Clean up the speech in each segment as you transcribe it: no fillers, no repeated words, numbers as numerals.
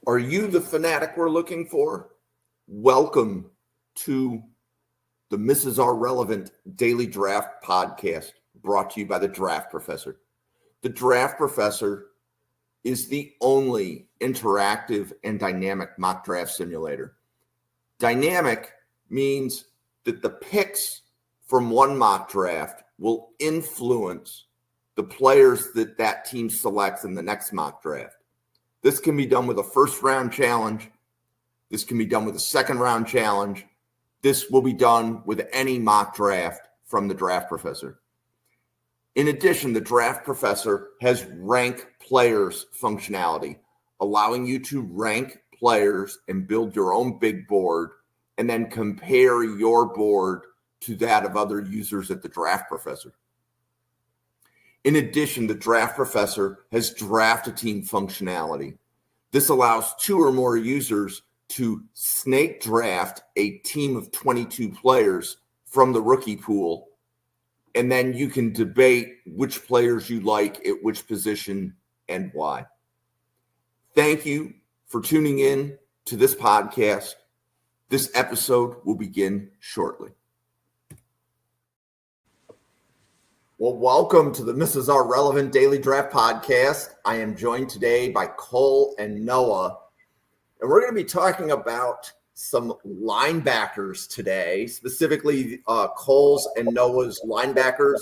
Are you the fanatic we're looking for? Welcome to the Mrs. R Relevant Daily Draft Podcast, brought to you by the Draft Professor. The Draft Professor is the only interactive and dynamic mock draft simulator. Dynamic means that the picks from one mock draft will influence the players that team selects in the next mock draft. This can be done with a first-round challenge. This can be done with a second-round challenge. This will be done with any mock draft from the Draft Professor. In addition, the Draft Professor has rank players functionality, allowing you to rank players and build your own big board and then compare your board to that of other users at the Draft Professor. In addition, the Draft Professor has draft a team functionality. This allows 2 or more users to snake draft a team of 22 players from the rookie pool, and then you can debate which players you like at which position and why. Thank you for tuning in to this podcast. This episode will begin shortly. Well, welcome to the Mrs. R Relevant Daily Draft Podcast. I am joined today by Cole and Noah, and we're going to be talking about some linebackers today, specifically Cole's and Noah's linebackers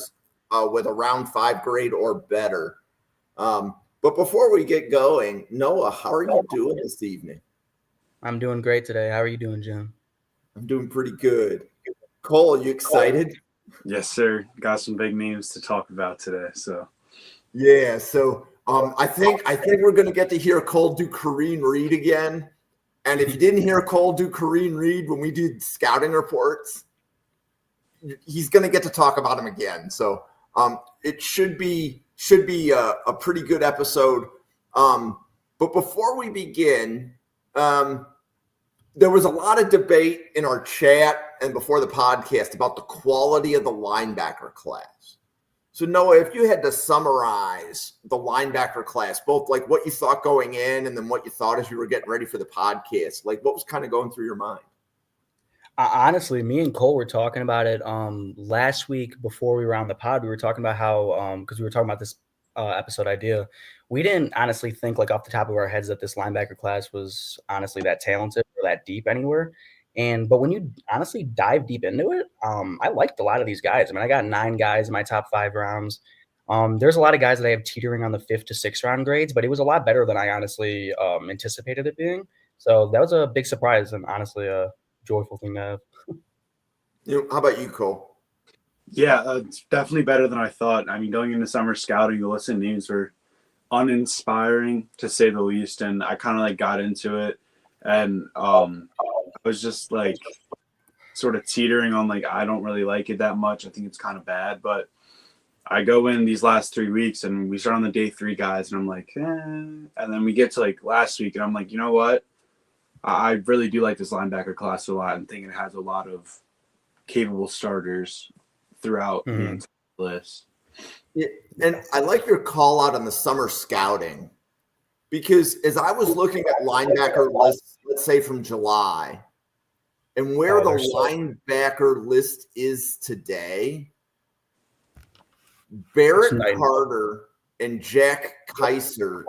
with a round 5 grade or better. But before we get going, Noah, how are you doing this evening? I'm doing great today. How are you doing, Jim? I'm doing pretty good. Cole, are you excited? Yes, sir. Got some big names to talk about today. So, yeah. So I think we're going to get to hear Cole do Karene Reid again. And if you didn't hear Cole do Karene Reid when we did scouting reports, he's going to get to talk about him again. So it should be a pretty good episode. But before we begin, there was a lot of debate in our chat and before the podcast about the quality of the linebacker class. So Noah, if you had to summarize the linebacker class, both like what you thought going in and then what you thought as you were getting ready for the podcast, like what was kind of going through your mind? Honestly, me and Cole were talking about it last week before we were on the pod. We were talking about how, because we were talking about this episode idea, we didn't honestly think like off the top of our heads that this linebacker class was honestly that talented or that deep anywhere. But when you honestly dive deep into it, I liked a lot of these guys. I mean, I got 9 guys in my top 5 rounds. There's a lot of guys that I have teetering on the 5th to 6th round grades, but it was a lot better than I honestly anticipated it being. So that was a big surprise and honestly a joyful thing to have. How about you, Cole? Yeah, it's definitely better than I thought. I mean, going into summer scouting, the list of names were uninspiring to say the least, and I kind of like got into it, and I was just like sort of teetering on like I don't really like it that much. I think it's kind of bad, but I go in these last 3 weeks and we start on the day 3 guys, and I'm like, and then we get to like last week, and I'm like, you know what? I really do like this linebacker class a lot, and think it has a lot of capable starters throughout the entire list. Yeah, and I like your call out on the summer scouting, because as I was looking at linebacker lists, let's say from July, and where the linebacker list is today, Barrett Carter and Jack Kaiser,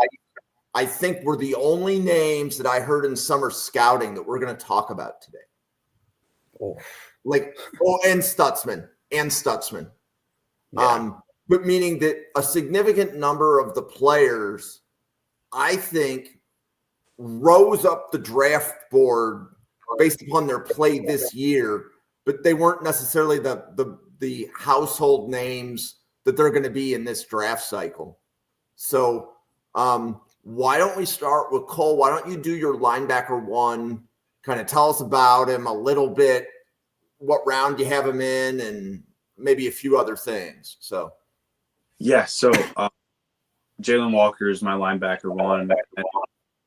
I think were the only names that I heard in summer scouting that we're going to talk about today. And Stutsman. Yeah. But meaning that a significant number of the players, I think, rose up the draft board based upon their play this year, but they weren't necessarily the household names that they're going to be in this draft cycle. So why don't we start with Cole? Why don't you do your linebacker 1, kind of tell us about him a little bit, what round you have him in, and maybe a few other things. So Jalon Walker is my linebacker 1. And,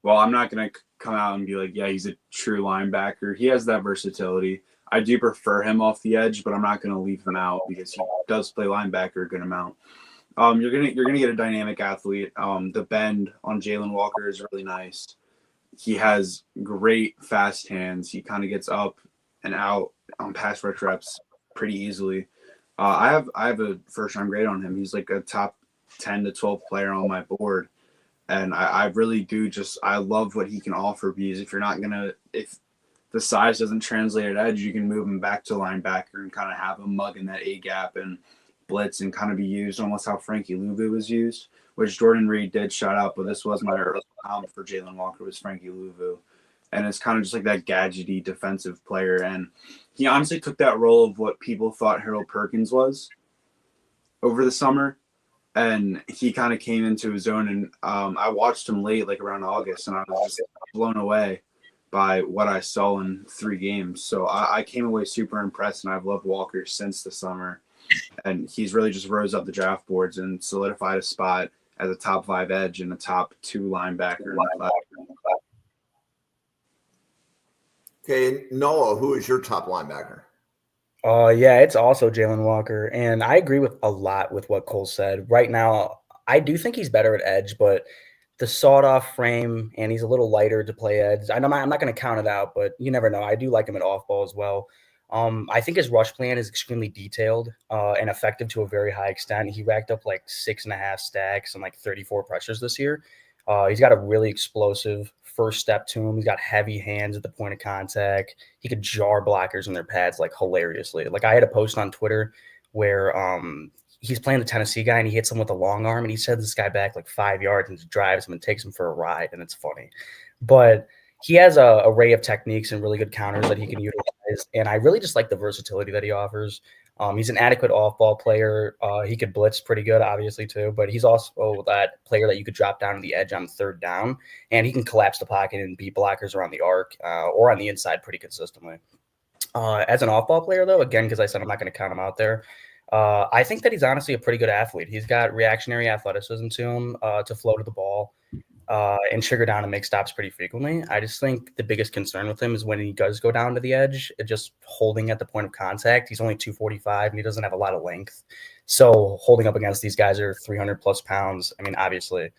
well, I'm not going to come out and be like, yeah, he's a true linebacker. He has that versatility. I do prefer him off the edge, but I'm not going to leave him out because he does play linebacker a good amount. You're gonna get a dynamic athlete. The bend on Jalon Walker is really nice. he has great fast hands. He kind of gets up and out on pass rush reps pretty easily. I have a first round grade on him. He's like a top 10 to 12 player on my board. And I really do I love what he can offer, because if the size doesn't translate at edge, you can move him back to linebacker and kind of have him mug in that A gap and blitz and kind of be used almost how Frankie Louvu was used, which Jordan Reed did shout out, but this was my early round for Jalon Walker was Frankie Louvu. And it's kind of just like that gadgety defensive player. And he honestly took that role of what people thought Harold Perkins was over the summer. And he kind of came into his own. And I watched him late, like around August, and I was just blown away by what I saw in 3 games. So I came away super impressed, and I've loved Walker since the summer. And he's really just rose up the draft boards and solidified a spot as a top 5 edge and a top 2 linebacker. Okay, Noah, who is your top linebacker? Yeah, it's also Jalon Walker, and I agree with a lot with what Cole said. Right now, I do think he's better at edge, but the sawed-off frame, and he's a little lighter to play edge. I'm not going to count it out, but you never know. I do like him at off-ball as well. I think his rush plan is extremely detailed and effective to a very high extent. He racked up like 6.5 stacks and like 34 pressures this year. He's got a really explosive first step to him. He's got heavy hands at the point of contact. He could jar blockers in their pads like hilariously. Like I had a post on Twitter where he's playing the Tennessee guy and he hits him with a long arm and he sends this guy back like 5 yards and just drives him and takes him for a ride, and it's funny. But he has a array of techniques and really good counters that he can utilize, and I really just like the versatility that he offers. He's an adequate off-ball player. He could blitz pretty good, obviously, too, but he's also that player that you could drop down to the edge on 3rd down, and he can collapse the pocket and beat blockers around the arc or on the inside pretty consistently. As an off-ball player, though, again, because I said I'm not going to count him out there, I think that he's honestly a pretty good athlete. He's got reactionary athleticism to him to flow to the ball and trigger down and make stops pretty frequently. I just think the biggest concern with him is when he does go down to the edge, just holding at the point of contact. He's only 245 and he doesn't have a lot of length. So holding up against these guys are 300 plus pounds. I mean, obviously,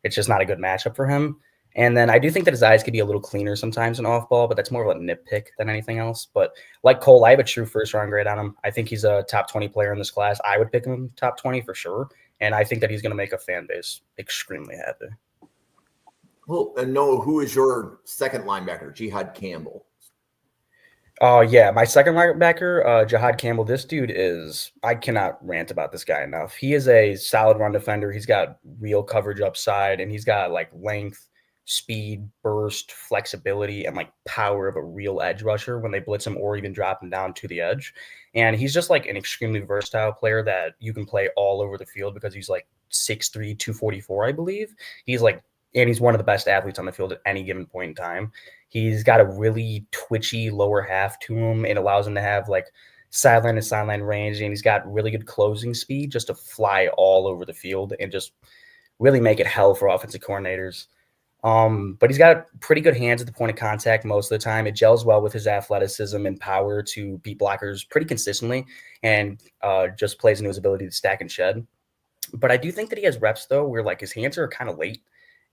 it's just not a good matchup for him. And then I do think that his eyes could be a little cleaner sometimes in off ball, but that's more of a nitpick than anything else. But like Cole, I have a true first round grade on him. I think he's a top 20 player in this class. I would pick him top 20 for sure. And I think that he's going to make a fan base extremely happy. Well, and Noah, who is your second linebacker? Jihaad Campbell. Yeah, my second linebacker, Jihaad Campbell. This dude is, I cannot rant about this guy enough. He is a solid run defender. He's got real coverage upside, and he's got like length, speed, burst, flexibility, and like power of a real edge rusher when they blitz him or even drop him down to the edge. And he's just like an extremely versatile player that you can play all over the field because he's like 6'3", 244, I believe. And he's one of the best athletes on the field at any given point in time. He's got a really twitchy lower half to him. It allows him to have like sideline to sideline range, and he's got really good closing speed just to fly all over the field and just really make it hell for offensive coordinators. But he's got pretty good hands at the point of contact most of the time. It gels well with his athleticism and power to beat blockers pretty consistently, and just plays into his ability to stack and shed. But I do think that he has reps, though, where like his hands are kind of late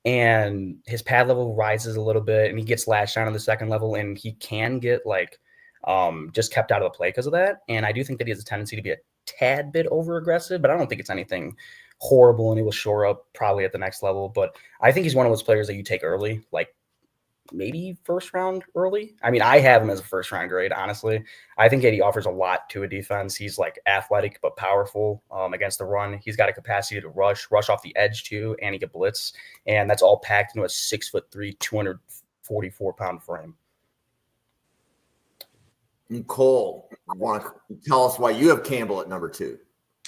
and his pad level rises a little bit and he gets lashed down on the second level, and he can get like just kept out of the play because of that. And I do think that he has a tendency to be a tad bit over aggressive, but I don't think it's anything horrible, and he will shore up probably at the next level. But I think he's one of those players that you take early, like maybe first round early. I mean, I have him as a first round grade, honestly. I think that he offers a lot to a defense. He's like athletic but powerful against the run. He's got a capacity to rush off the edge too, and he can blitz. And that's all packed into a 6'3", 244-pound frame. Cole, want to tell us why you have Campbell at number 2?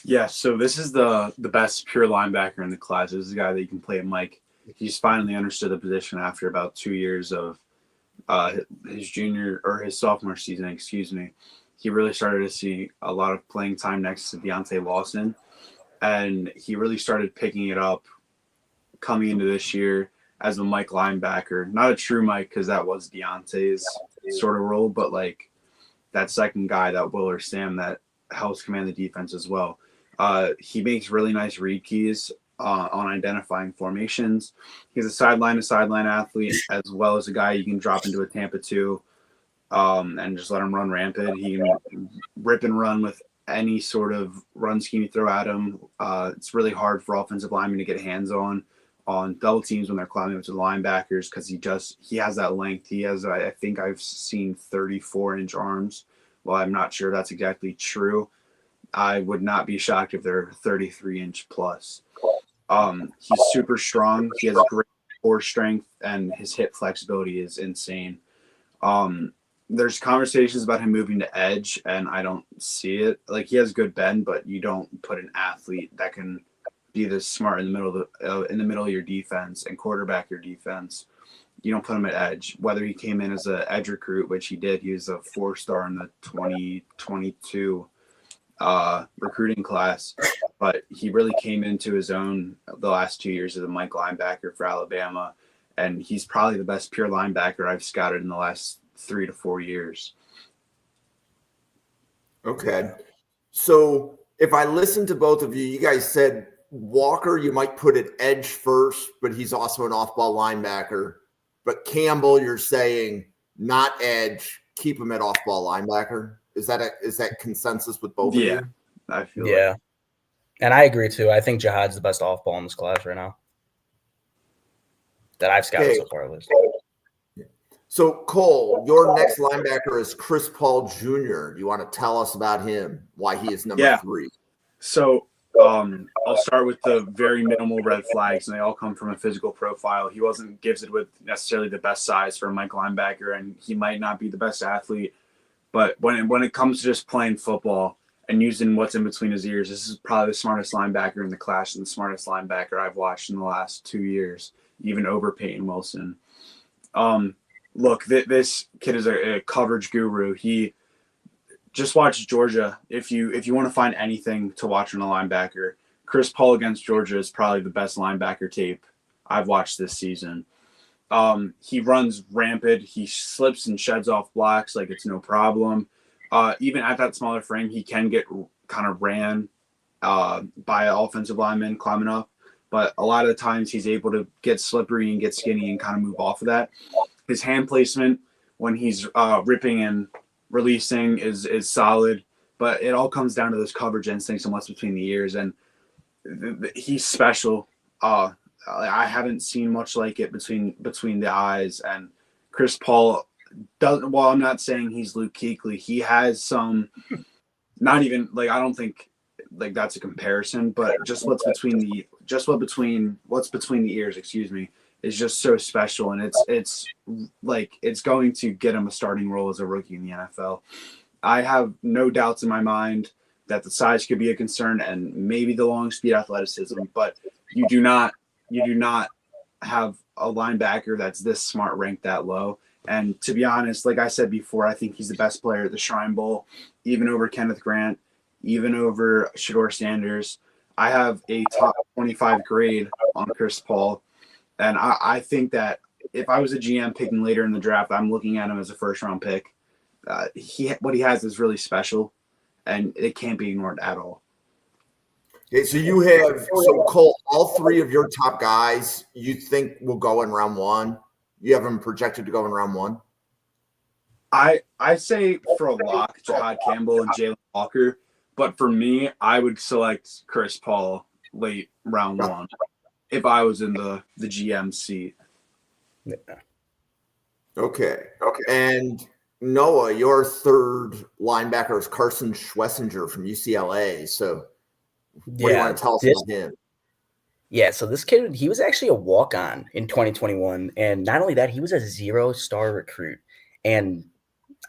Yeah, so this is the best pure linebacker in the class. This is a guy that you can play Mike. He's finally understood the position after about 2 years of his sophomore season, He really started to see a lot of playing time next to Deontay Lawson, and he really started picking it up coming into this year as a Mike linebacker. Not a true Mike, because that was Deontay's sort of role, but like that second guy, that Will or Sam, that helps command the defense as well. He makes really nice read keys on identifying formations. He's a sideline-to-sideline athlete, as well as a guy you can drop into a Tampa 2 and just let him run rampant. He can rip and run with any sort of run scheme you throw at him. It's really hard for offensive linemen to get hands on double teams when they're climbing up to the linebackers because he has that length. He has, I think I've seen 34-inch arms. Well, I'm not sure that's exactly true. I would not be shocked if they're 33-inch plus. He's super strong. He has a great core strength, and his hip flexibility is insane. There's conversations about him moving to edge, and I don't see it. Like, he has good bend, but you don't put an athlete that can be this smart in the middle of your defense and quarterback your defense. You don't put him at edge. Whether he came in as an edge recruit, which he did, he was a 4-star in the 2022 recruiting class, but he really came into his own the last 2 years as a Mike linebacker for Alabama, and he's probably the best pure linebacker I've scouted in the last 3 to 4 years. Okay. So if I listen to both of you, you guys said Walker, you might put at edge first, but he's also an off-ball linebacker. But Campbell, you're saying not edge, keep him at off-ball linebacker. Is that consensus with both of you? I feel like. And I agree too. I think Jihaad's the best off-ball in this class right now that I've scouted so far, at least. So, Cole, your next linebacker is Chris Paul Jr. You want to tell us about him, why he is number 3? So I'll start with the very minimal red flags, and they all come from a physical profile. He wasn't gifted with necessarily the best size for a Mike linebacker, and he might not be the best athlete. But when it comes to just playing football and using what's in between his ears, this is probably the smartest linebacker in the class and the smartest linebacker I've watched in the last 2 years, even over Peyton Wilson. Look, this kid is a coverage guru. He just watched Georgia. If you want to find anything to watch on a linebacker, Chris Paul against Georgia is probably the best linebacker tape I've watched this season. He runs rampant. He slips and sheds off blocks like it's no problem. Even at that smaller frame, he can get kind of ran by an offensive lineman climbing up. But a lot of the times he's able to get slippery and get skinny and kind of move off of that. His hand placement when he's ripping and releasing is solid, but it all comes down to those coverage instincts and what's between the ears. And he's special. I haven't seen much like it between the eyes. And Chris Paul doesn't. Well, I'm not saying he's Luke Kuechly. He has some. Not even like I don't think like that's a comparison, but just what's between the ears. Excuse me. Is just so special, and it's going to get him a starting role as a rookie in the NFL. I have no doubts in my mind that the size could be a concern and maybe the long speed athleticism, but you do not have a linebacker that's this smart ranked that low. And to be honest, like I said before, I think he's the best player at the Shrine Bowl, even over Kenneth Grant, even over Shedeur Sanders. I have a top 25 grade on Chris Paul. And I think that if I was a GM picking later in the draft, I'm looking at him as a first-round pick. What he has is really special, and it can't be ignored at all. Okay, so Cole, all 3 of your top guys you think will go in round 1? You have them projected to go in round 1? I say for a lock, Jihaad Campbell and Jalon Walker. But for me, I would select Chris Paul late round 1. If I was in the GM seat. Yeah. Okay. And Noah, your third linebacker is Carson Schwesinger from UCLA. So what do you want to tell us about him? Yeah, so this kid, he was actually a walk-on in 2021. And not only that, he was a 0-star recruit. And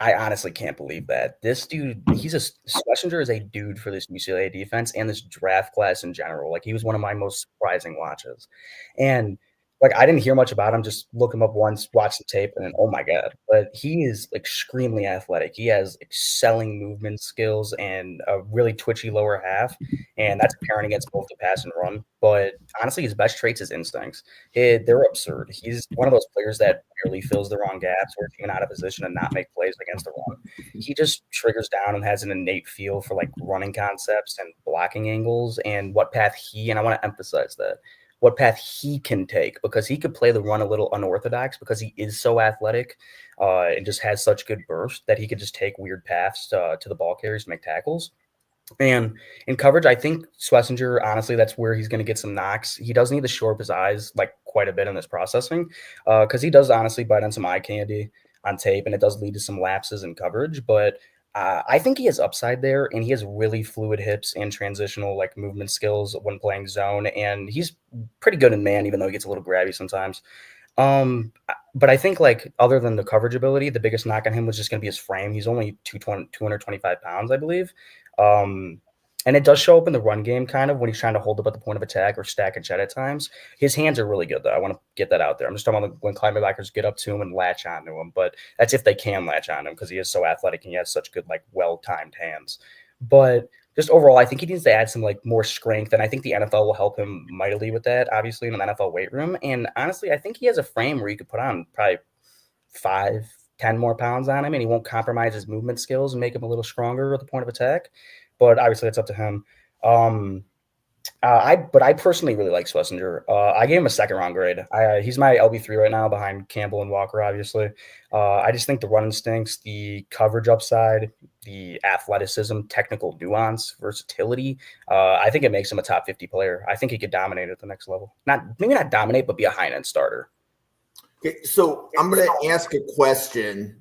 I honestly can't believe that. This dude, Schwesinger is a dude for this UCLA defense and this draft class in general. Like, he was one of my most surprising watches. And like I didn't hear much about him. Just look him up once, watch the tape, and then oh my god! But he is extremely athletic. He has excelling movement skills and a really twitchy lower half, and that's apparent against both the pass and run. But honestly, his best traits is instincts. They're absurd. He's one of those players that barely fills the wrong gaps or is even out of position and not make plays against the run. He just triggers down and has an innate feel for like running concepts and blocking angles and what path and I want to emphasize that what path he can take, because he could play the run a little unorthodox because he is so athletic and just has such good burst that he could just take weird paths to the ball carriers to make tackles. And in coverage, I think Schwesinger, honestly, that's where he's going to get some knocks. He does need to shore up his eyes like quite a bit in this processing because he does honestly bite on some eye candy on tape, and it does lead to some lapses in coverage. But I think he has upside there, and he has really fluid hips and transitional like movement skills when playing zone, and he's pretty good in man, even though he gets a little grabby sometimes. But I think like other than the coverage ability, the biggest knock on him was just going to be his frame. He's only 225 pounds, I believe. And it does show up in the run game kind of when he's trying to hold up at the point of attack or stack and shed at times. His hands are really good, though. I want to get that out there. I'm just talking about when linebackers get up to him and latch onto him, but that's if they can latch on him because he is so athletic and he has such good, like, well-timed hands. But just overall, I think he needs to add some, like, more strength, and I think the NFL will help him mightily with that, obviously, in an NFL weight room. And honestly, I think he has a frame where you could put on probably 5-10 more pounds on him, and he won't compromise his movement skills and make him a little stronger at the point of attack. But obviously, it's up to him. I personally really like Schwesinger. I gave him a second-round grade. He's my LB3 right now behind Campbell and Walker, obviously. I just think the run instincts, the coverage upside, the athleticism, technical nuance, versatility, I think it makes him a top 50 player. I think he could dominate at the next level. Maybe not dominate, but be a high-end starter. Okay, so I'm going to ask a question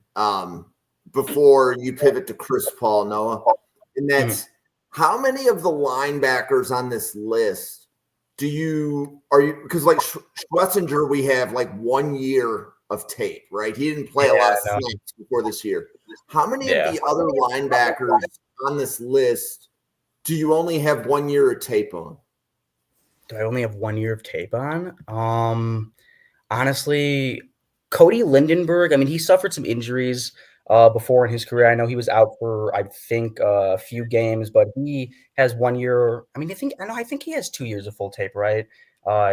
before you pivot to Chris Paul, Noah. And that's how many of the linebackers on this list because like Schwesinger, we have like 1 year of tape, right? He didn't play a lot of snaps before this year. How many of the other linebackers on this list do you only have 1 year of tape on? Do I only have 1 year of tape on? Honestly, Cody Lindenberg, I mean, he suffered some injuries before in his career. I know he was out for, I think, a few games, but he has 1 year. I mean, I think he has 2 years of full tape, right?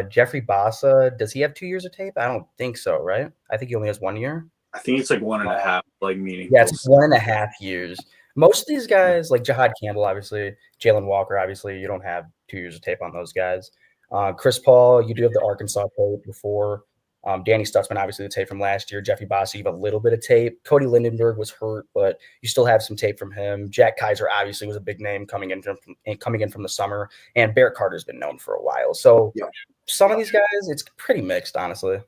Jeffery Bassa, does he have 2 years of tape? I don't think so, right? I think he only has 1 year. I think it's like 1.5, like meaningful. Yeah, it's 1.5 years. Most of these guys, like Jihaad Campbell, obviously, Jalon Walker, obviously, you don't have 2 years of tape on those guys. Chris Paul, you do have the Arkansas tape before. Danny Stutsman, obviously, the tape from last year. Jeffrey Bassa, you have a little bit of tape. Cody Lindenberg was hurt, but you still have some tape from him. Jack Kaiser, obviously, was a big name coming in from the summer. And Barrett Carter's been known for a while. So some of these guys, it's pretty mixed, honestly.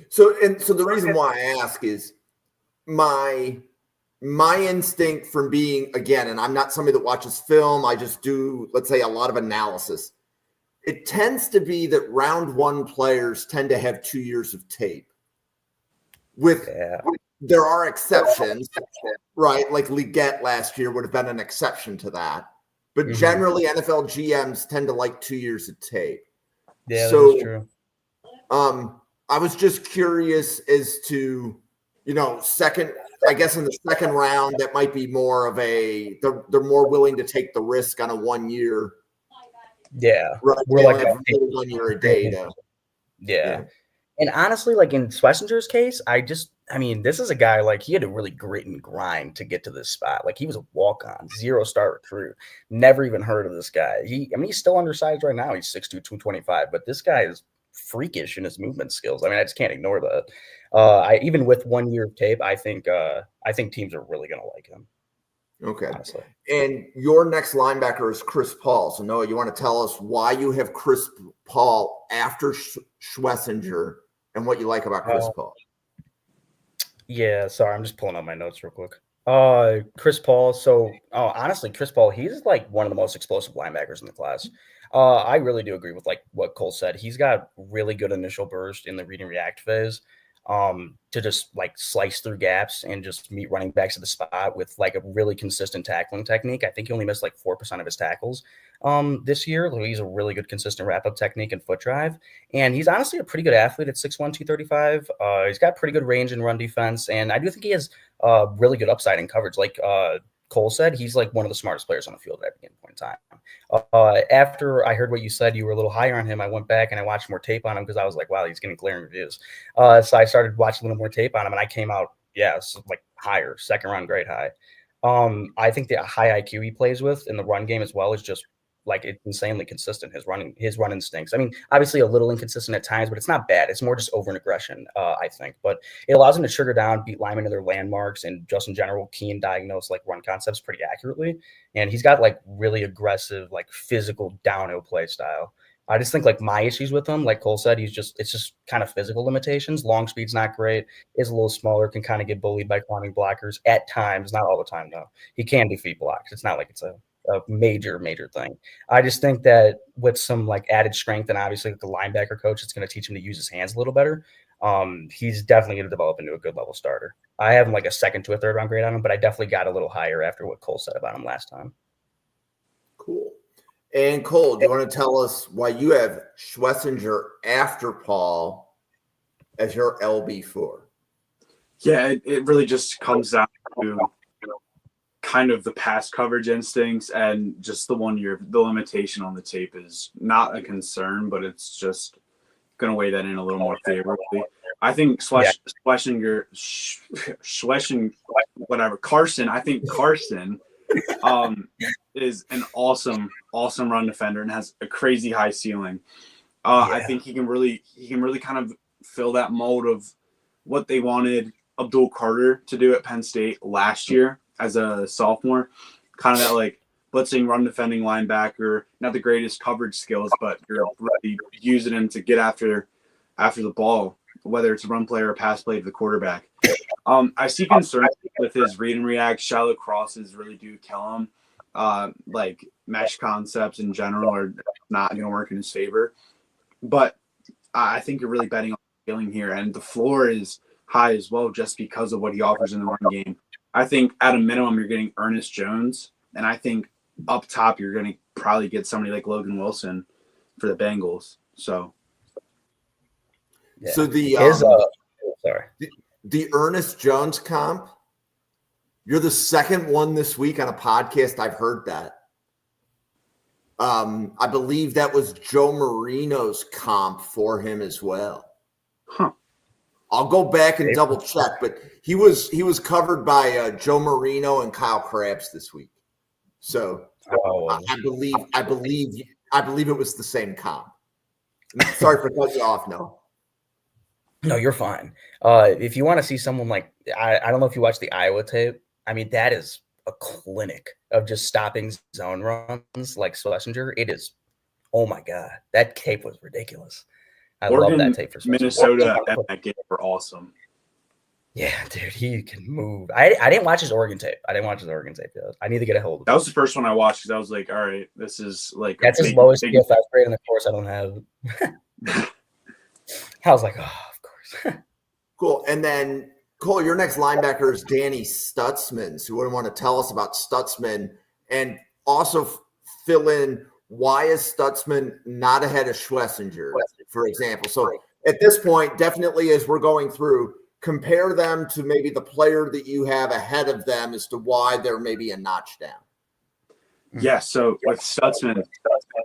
So the reason why I ask is my instinct from being, again, and I'm not somebody that watches film, I just do, let's say, a lot of analysis. It tends to be that round one players tend to have 2 years of tape. There are exceptions, right? Like Leggett last year would have been an exception to that. But generally, NFL GMs tend to like 2 years of tape. Yeah, so, that's true. I was just curious as to, second, I guess in the second round, that might be more of they're more willing to take the risk on a 1 year. Yeah. Right. We're like 1 year a day. Yeah. And honestly, like in Schwesinger's case, this is a guy, like, he had to really grit and grind to get to this spot. Like, he was a walk-on, 0-star recruit. Never even heard of this guy. He's still undersized right now. He's 6'2", 225, but this guy is freakish in his movement skills. I mean, I just can't ignore that. Even with 1 year of tape, I think teams are really going to like him. Okay. Honestly. And your next linebacker is Chris Paul. So, Noah, you want to tell us why you have Chris Paul after Schwesinger and what you like about Chris Paul? Yeah, sorry, I'm just pulling up my notes real quick. Chris Paul. So, honestly, Chris Paul, he's like one of the most explosive linebackers in the class. I really do agree with like what Cole said. He's got really good initial burst in the read and react phase. to just like slice through gaps and just meet running backs at the spot with like a really consistent tackling technique. I think he only missed like 4% of his tackles this year. He's a really good consistent wrap up technique and foot drive. And he's honestly a pretty good athlete at 6'1", 235. He's got pretty good range in run defense. And I do think he has really good upside in coverage. Like Cole said, he's like one of the smartest players on the field at every given point in time. After I heard what you said, you were a little higher on him. I went back and I watched more tape on him because I was like, wow, he's getting glaring reviews. So I started watching a little more tape on him, and I came out, like higher, second round grade high. I think the high IQ he plays with in the run game as well is just like it's insanely consistent. His run instincts. I mean, obviously a little inconsistent at times, but it's not bad. It's more just over an aggression, I think. But it allows him to trigger down, beat linemen to their landmarks, and just in general, key and diagnose like run concepts pretty accurately. And he's got like really aggressive, like physical downhill play style. I just think like my issues with him, like Cole said, it's just kind of physical limitations. Long speed's not great. Is a little smaller, can kind of get bullied by climbing blockers at times, not all the time though. He can defeat blocks. It's not like it's a major thing. I just think that with some like added strength and obviously with the linebacker coach, it's going to teach him to use his hands a little better. He's definitely going to develop into a good level starter. I have him like a second to a third round grade on him, but I definitely got a little higher after what Cole said about him last time. Cool. And Cole, do you want to tell us why you have Schwesinger after Paul as your LB4? Yeah, it really just comes down to kind of the pass coverage instincts and just the limitation on the tape is not a concern, but it's just going to weigh that in a little more favorably. I think Schwesinger, whatever, Carson, I think Carson is an awesome run defender and has a crazy high ceiling. I think he can really kind of fill that mold of what they wanted Abdul Carter to do at Penn State last year as a sophomore, kind of that like blitzing run defending linebacker, not the greatest coverage skills, but you're really using him to get after the ball, whether it's a run play or a pass play to the quarterback. I see concerns with his read and react. Shallow crosses really do kill him. Like mesh concepts in general are not going to work in his favor. But I think you're really betting on scaling here, and the floor is high as well just because of what he offers in the run game. I think at a minimum you're getting Ernest Jones, and I think up top you're going to probably get somebody like Logan Wilson for the Bengals. So the Ernest Jones comp, you're the second one this week on a podcast I've heard that. I believe that was Joe Marino's comp for him as well. Huh. I'll go back and double check, but he was covered by Joe Marino and Kyle Krabs this week. So I believe it was the same comp. Sorry for cutting you off. No, you're fine. If you want to see someone like I don't know if you watched the Iowa tape. I mean, that is a clinic of just stopping zone runs like Schwesinger. It is, oh my God, that tape was ridiculous. I love that tape for Schwesinger. Minnesota and that game were awesome. Yeah, dude, he can move. I didn't watch his Oregon tape. I need to get a hold of it. That was the first one I watched because I was like, all right, this is like that's his lowest PFF grade in the course I don't have. I was like, oh, of course. Cool. And then Cole, your next linebacker is Danny Stutsman. So you would want to tell us about Stutsman and also fill in why is Stutsman not ahead of Schwesinger, for example. So at this point, definitely as we're going through, compare them to maybe the player that you have ahead of them as to why they're maybe a notch down. Yeah, so with Stutsman,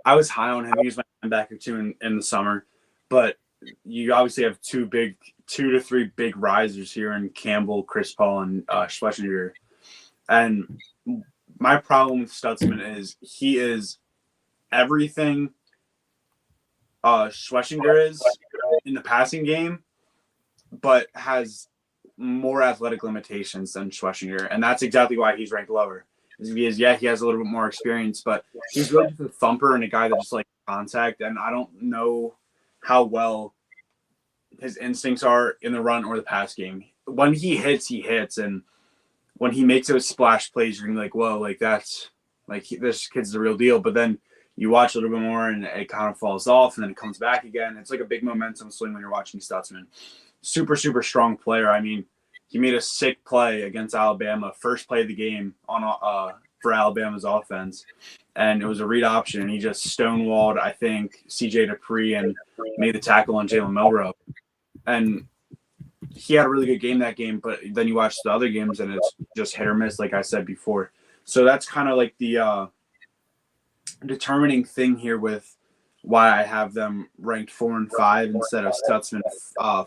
I was high on him. He was my linebacker too in the summer. But you obviously have two to three big risers here in Campbell, Chris Paul, and Schwesinger. And my problem with Stutsman is he is everything Schwesinger is in the passing game, but has more athletic limitations than Schwesinger. And that's exactly why he's ranked lower. He has a little bit more experience, but he's really just a thumper and a guy that just like contact. And I don't know how well his instincts are in the run or the pass game. When he hits. And when he makes those splash plays, you're going to be like, whoa, like that's like this kid's the real deal. But then you watch a little bit more and it kind of falls off and then it comes back again. It's like a big momentum swing when you're watching Stutsman. super, super strong player. I mean, he made a sick play against Alabama, first play of the game for Alabama's offense. And it was a read option, and he just stonewalled, I think, C.J. Dupree and made the tackle on Jalen Milroe. And he had a really good game that game, but then you watch the other games, and it's just hit or miss, like I said before. So that's kind of like the determining thing here with why I have them ranked 4 and 5 instead of Stutsman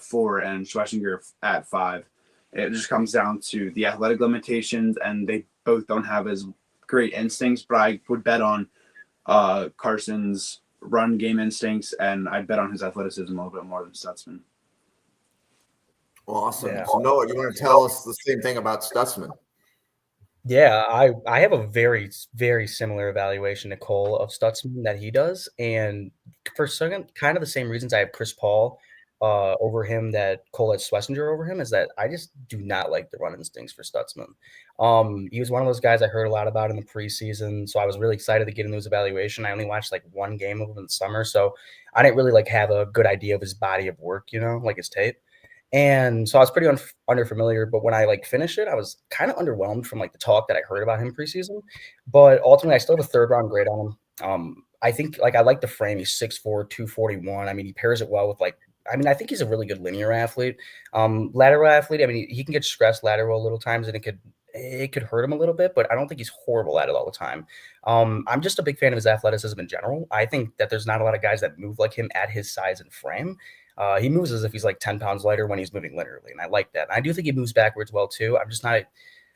4 and Schwesinger at 5. It just comes down to the athletic limitations, and they both don't have as great instincts, but I would bet on Carson's run game instincts, and I'd bet on his athleticism a little bit more than Stutsman. Awesome. Yeah. So Noah, you want to tell us the same thing about Stutsman? Yeah, I have a very, very similar evaluation to Cole of Stutsman that he does. And for second, kind of the same reasons I have Chris Paul over him that Cole had Schwesinger over him is that I just do not like the run instincts for Stutsman. He was one of those guys I heard a lot about in the preseason, so I was really excited to get into his evaluation. I only watched like one game of him in the summer, so I didn't really like have a good idea of his body of work, like his tape. And so I was pretty underfamiliar, but when I like finished it, I was kind of underwhelmed from like the talk that I heard about him preseason. But ultimately, I still have a 3rd round grade on him. I think like I like the frame. He's 6'4", 241. I mean, he pairs it well with I think he's a really good linear athlete. Lateral athlete. I mean, he can get stressed lateral a little times, and it could hurt him a little bit, but I don't think he's horrible at it all the time. I'm just a big fan of his athleticism in general. I think that there's not a lot of guys that move like him at his size and frame. He moves as if he's like 10 pounds lighter when he's moving linearly, and I like that. And I do think he moves backwards well too. I'm just not.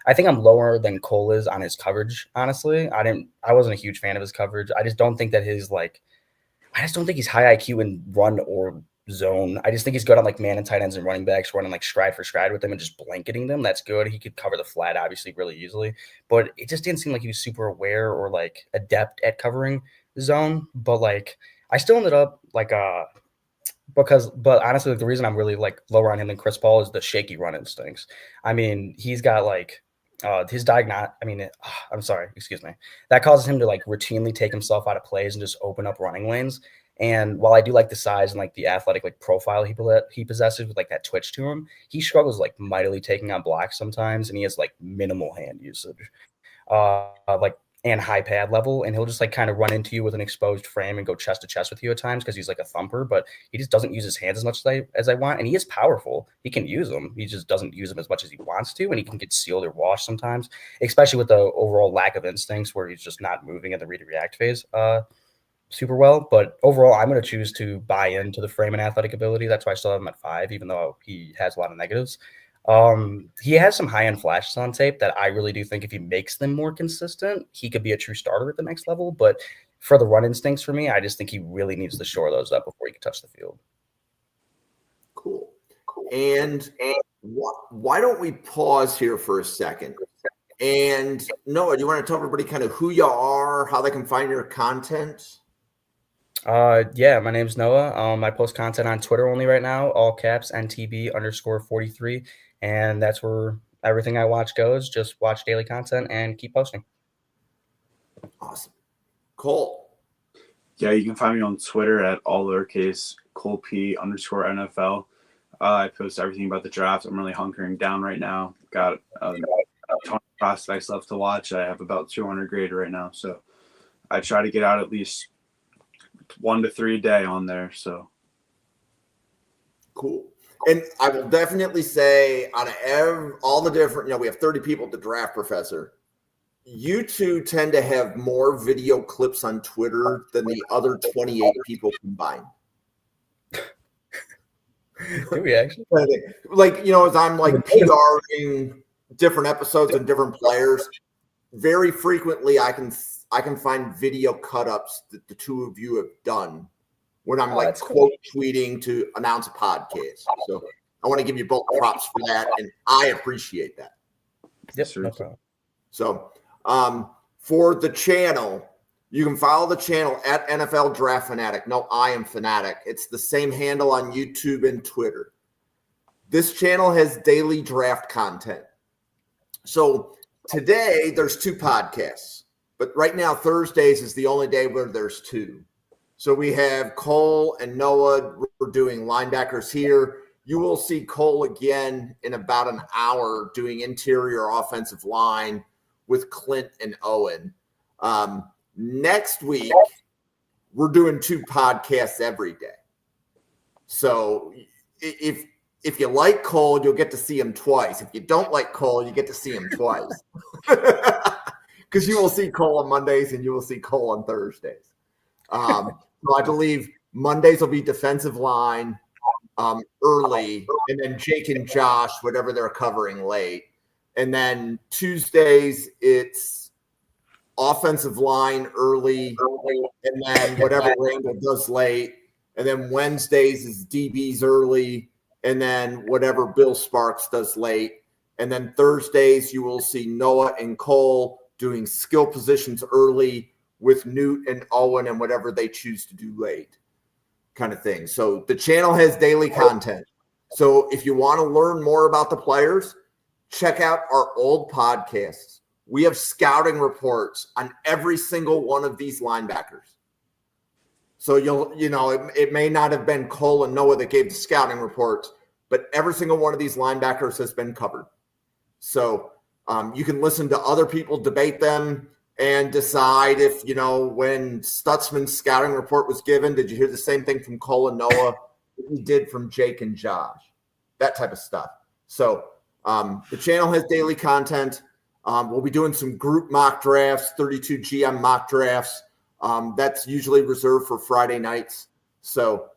I think I'm lower than Cole is on his coverage. Honestly, I wasn't a huge fan of his coverage. I just don't think that I just don't think he's high IQ in run or zone. I just think he's good on like man and tight ends and running backs, running like stride for stride with them and just blanketing them. That's good. He could cover the flat obviously really easily, but it just didn't seem like he was super aware or like adept at covering zone. But like I still ended up like but honestly, like, the reason I'm really like lower on him than Chris Paul is the shaky run instincts. I mean, he's got like his diagnose. I mean, I'm sorry, excuse me. That causes him to like routinely take himself out of plays and just open up running lanes. And while I do like the size and like the athletic like profile he possesses with like that twitch to him, he struggles like mightily taking on blocks sometimes, and he has like minimal hand usage. And high pad level, and he'll just like kind of run into you with an exposed frame and go chest to chest with you at times because he's like a thumper, but he just doesn't use his hands as much as I want. And he is powerful. He can use them. He just doesn't use them as much as he wants to, and he can get sealed or washed sometimes, especially with the overall lack of instincts where he's just not moving in the read and react phase super well. But overall, I'm going to choose to buy into the frame and athletic ability. That's why I still have him at 5, even though he has a lot of negatives. He has some high-end flashes on tape that I really do think if he makes them more consistent, he could be a true starter at the next level. But for the run instincts for me, I just think he really needs to shore those up before he can touch the field. Cool. And why don't we pause here for a second? And Noah, do you want to tell everybody kind of who you are, how they can find your content? Yeah, my name's Noah. I post content on Twitter only right now, all caps, NTB_43. And that's where everything I watch goes. Just watch daily content and keep posting. Awesome. Cole. Yeah, you can find me on Twitter at all lowercase ColeP_NFL. I post everything about the draft. I'm really hunkering down right now. Got a ton of prospects left to watch. I have about 200 grade right now. So I try to get out at least 1 to 3 a day on there. So cool. And I will definitely say out of all the different, we have 30 people at the Draft Professor. You two tend to have more video clips on Twitter than the other 28 people combined. Do we actually? Like, as I'm like PRing different episodes and different players, very frequently I can find video cut-ups that the two of you have done when I'm like quote tweeting to announce a podcast. So I want to give you both props for that, and I appreciate that. Yes, no problem. So for the channel, you can follow the channel at NFL Draft Fanatic. No, I am Fanatic. It's the same handle on YouTube and Twitter. This channel has daily draft content. So today there's 2 podcasts, but right now Thursdays is the only day where there's 2. So we have Cole and Noah. We're doing linebackers here. you will see Cole again in about an hour doing interior offensive line with Clint and Owen. Next week, we're doing 2 podcasts every day. So if you like Cole, you'll get to see him twice. If you don't like Cole, you get to see him twice. Because you will see Cole on Mondays and you will see Cole on Thursdays. So I believe Mondays will be defensive line early, and then Jake and Josh, whatever they're covering, late. And then Tuesdays, it's offensive line early, and then whatever Randall does late. And then Wednesdays is DBs early, and then whatever Bill Sparks does late. And then Thursdays, you will see Noah and Cole doing skill positions early with Newt and Owen and whatever they choose to do late, kind of thing. So the channel has daily content. So if you want to learn more about the players, check out our old podcasts. We have scouting reports on every single one of these linebackers. So it may not have been Cole and Noah that gave the scouting reports, but every single one of these linebackers has been covered. So you can listen to other people debate them and decide if, when Stutsman's scouting report was given, did you hear the same thing from Cole and Noah that you did from Jake and Josh? That type of stuff. So the channel has daily content. We'll be doing some group mock drafts, 32 GM mock drafts. That's usually reserved for Friday nights. So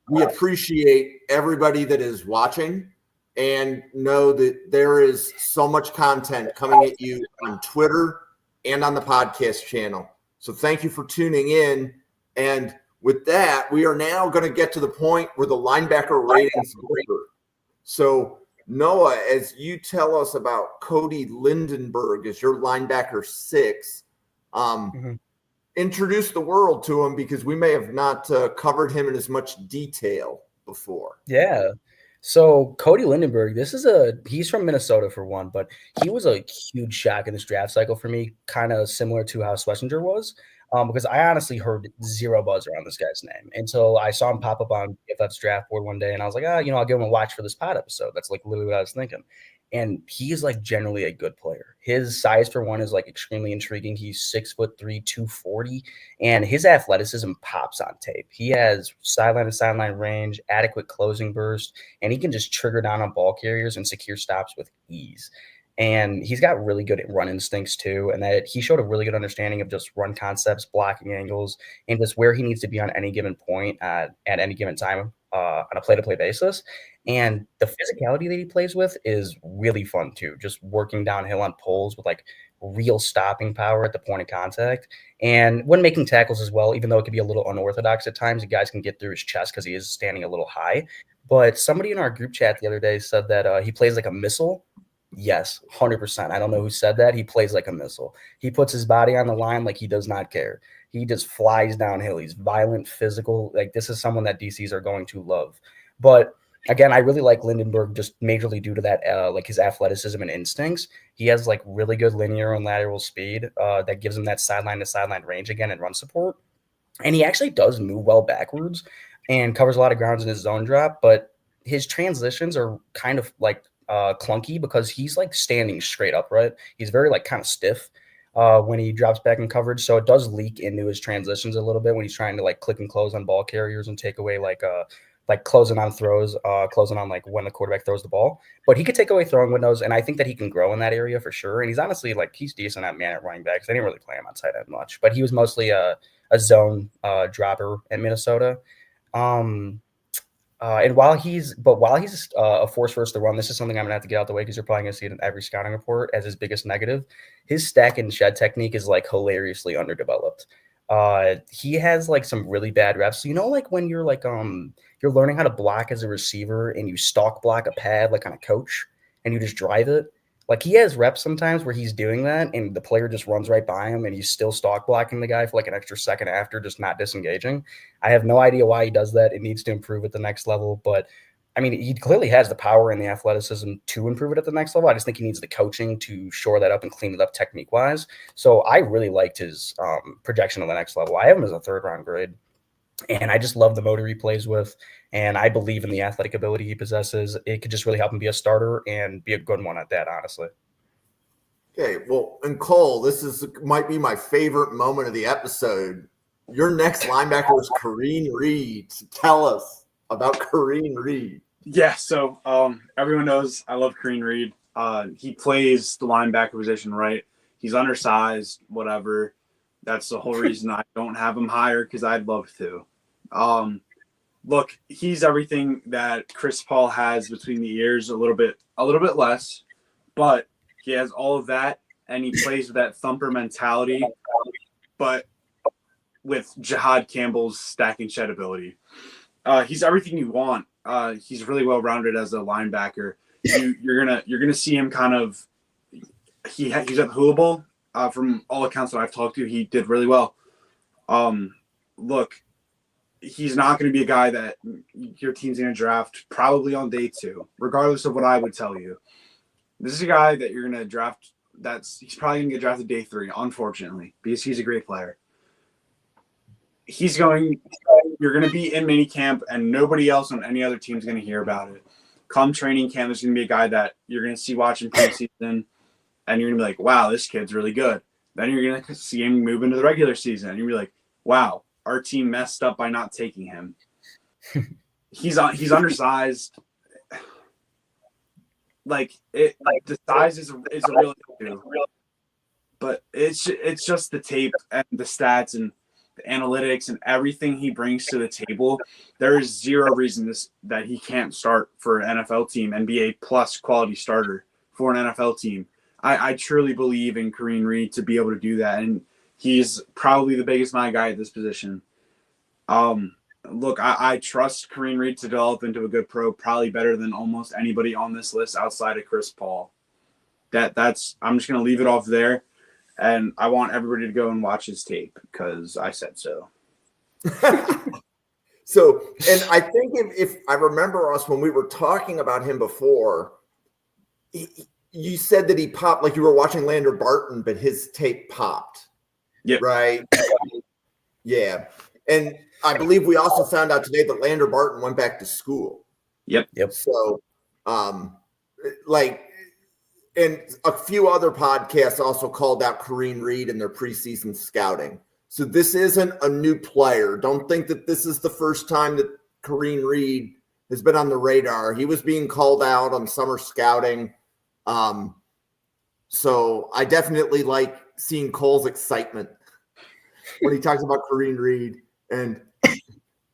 we appreciate everybody that is watching, and know that there is so much content coming at you on Twitter and on the podcast channel. So thank you for tuning in. And with that, we are now going to get to the point where the linebacker ratings differ. So Noah, as you tell us about Cody Lindenberg as your linebacker 6, introduce the world to him, because we may have not covered him in as much detail before. Yeah. So Cody Lindenberg, he's from Minnesota for one, but he was a huge shock in this draft cycle for me, kind of similar to how Schwesinger was, because I honestly heard zero buzz around this guy's name until I saw him pop up on PFF's draft board one day, and I was like, I'll give him a watch for this pod episode. That's like literally what I was thinking. And he is like generally a good player. His size for one is like extremely intriguing. He's 6'3", 240, and his athleticism pops on tape. He has sideline to sideline range, adequate closing burst, and he can just trigger down on ball carriers and secure stops with ease. And he's got really good run instincts too, and that he showed a really good understanding of just run concepts, blocking angles, and just where he needs to be on any given point at any given time on a play-to-play basis. And the physicality that he plays with is really fun too, just working downhill on poles with like real stopping power at the point of contact. And when making tackles as well, even though it can be a little unorthodox at times, the guys can get through his chest because he is standing a little high. But somebody in our group chat the other day said that he plays like a missile. Yes, 100%. I don't know who said that. He plays like a missile. He puts his body on the line like he does not care. He just flies downhill. He's violent, physical. Like, this is someone that DCs are going to love. But again, I really like Lindenberg just majorly due to that, like his athleticism and instincts. He has like really good linear and lateral speed that gives him that sideline to sideline range again and run support. And he actually does move well backwards and covers a lot of grounds in his zone drop. But his transitions are kind of like clunky because he's like standing straight upright. He's very like kind of stiff when he drops back in coverage. So it does leak into his transitions a little bit when he's trying to like click and close on ball carriers and take away like closing on throws, closing on like when the quarterback throws the ball. But he could take away throwing windows, and I think that he can grow in that area for sure. And he's honestly like he's decent at running backs. They didn't really play him on tight end much, but he was mostly a zone dropper at Minnesota. And while he's a force for us to run, this is something I'm gonna have to get out the way because you're probably gonna see it in every scouting report as his biggest negative. His stack and shed technique is like hilariously underdeveloped. He has like some really bad reps. So, like when you're like you're learning how to block as a receiver and you stalk block a pad like on a coach and you just drive it. Like he has reps sometimes where he's doing that and the player just runs right by him and he's still stalk blocking the guy for like an extra second after, just not disengaging. I have no idea why he does that. It needs to improve at the next level, but I mean, he clearly has the power and the athleticism to improve it at the next level. I just think he needs the coaching to shore that up and clean it up technique wise. So I really liked his projection on the next level. I have him as a 3rd round grade. And I just love the motor he plays with, and I believe in the athletic ability he possesses. It could just really help him be a starter and be a good one at that, honestly. Okay, well, and Cole, might be my favorite moment of the episode. Your next linebacker is Karene Reid. Tell us about Karene Reid. Yeah, so everyone knows I love Karene Reid. He plays the linebacker position right. He's undersized, whatever. That's the whole reason I don't have him higher, because I'd love to. Look, he's everything that Chris Paul has between the ears, a little bit less, but he has all of that, and he plays with that thumper mentality, but with Jihaad Campbell's stack and shed ability. He's everything you want. He's really well rounded as a linebacker. You're gonna see him kind of. He's at the Hula Bowl. From all accounts that I've talked to, he did really well. Look, he's not going to be a guy that your team's going to draft probably on day 2, regardless of what I would tell you. This is a guy that you're going to draft. He's probably going to get drafted day 3, unfortunately, because he's a great player. You're going to be in minicamp, and nobody else on any other team is going to hear about it. Come training camp, there's going to be a guy that you're going to see watching preseason, and you're going to be like, wow, this kid's really good. Then you're going to see him move into the regular season, and you're going to be like, wow, our team messed up by not taking him. He's undersized. The size is a real issue. But it's just the tape and the stats and the analytics and everything he brings to the table. There is zero reason that he can't start for an NFL team and be a plus quality starter for an NFL team. I truly believe in Karene Reid to be able to do that, and he's probably the biggest my guy at this position. Look, I trust Karene Reid to develop into a good pro, probably better than almost anybody on this list outside of Chris Paul. I'm just going to leave it off there, and I want everybody to go and watch his tape because I said so. So, and I think if I remember us when we were talking about him before, you said that he popped, like you were watching Lander Barton, but his tape popped. Yep. Right? Yeah. And I believe we also found out today that Lander Barton went back to school. Yep. So, and a few other podcasts also called out Karene Reid in their preseason scouting. So this isn't a new player. Don't think that this is the first time that Karene Reid has been on the radar. He was being called out on summer scouting. So I definitely like seeing Cole's excitement when he talks about Karene Reid and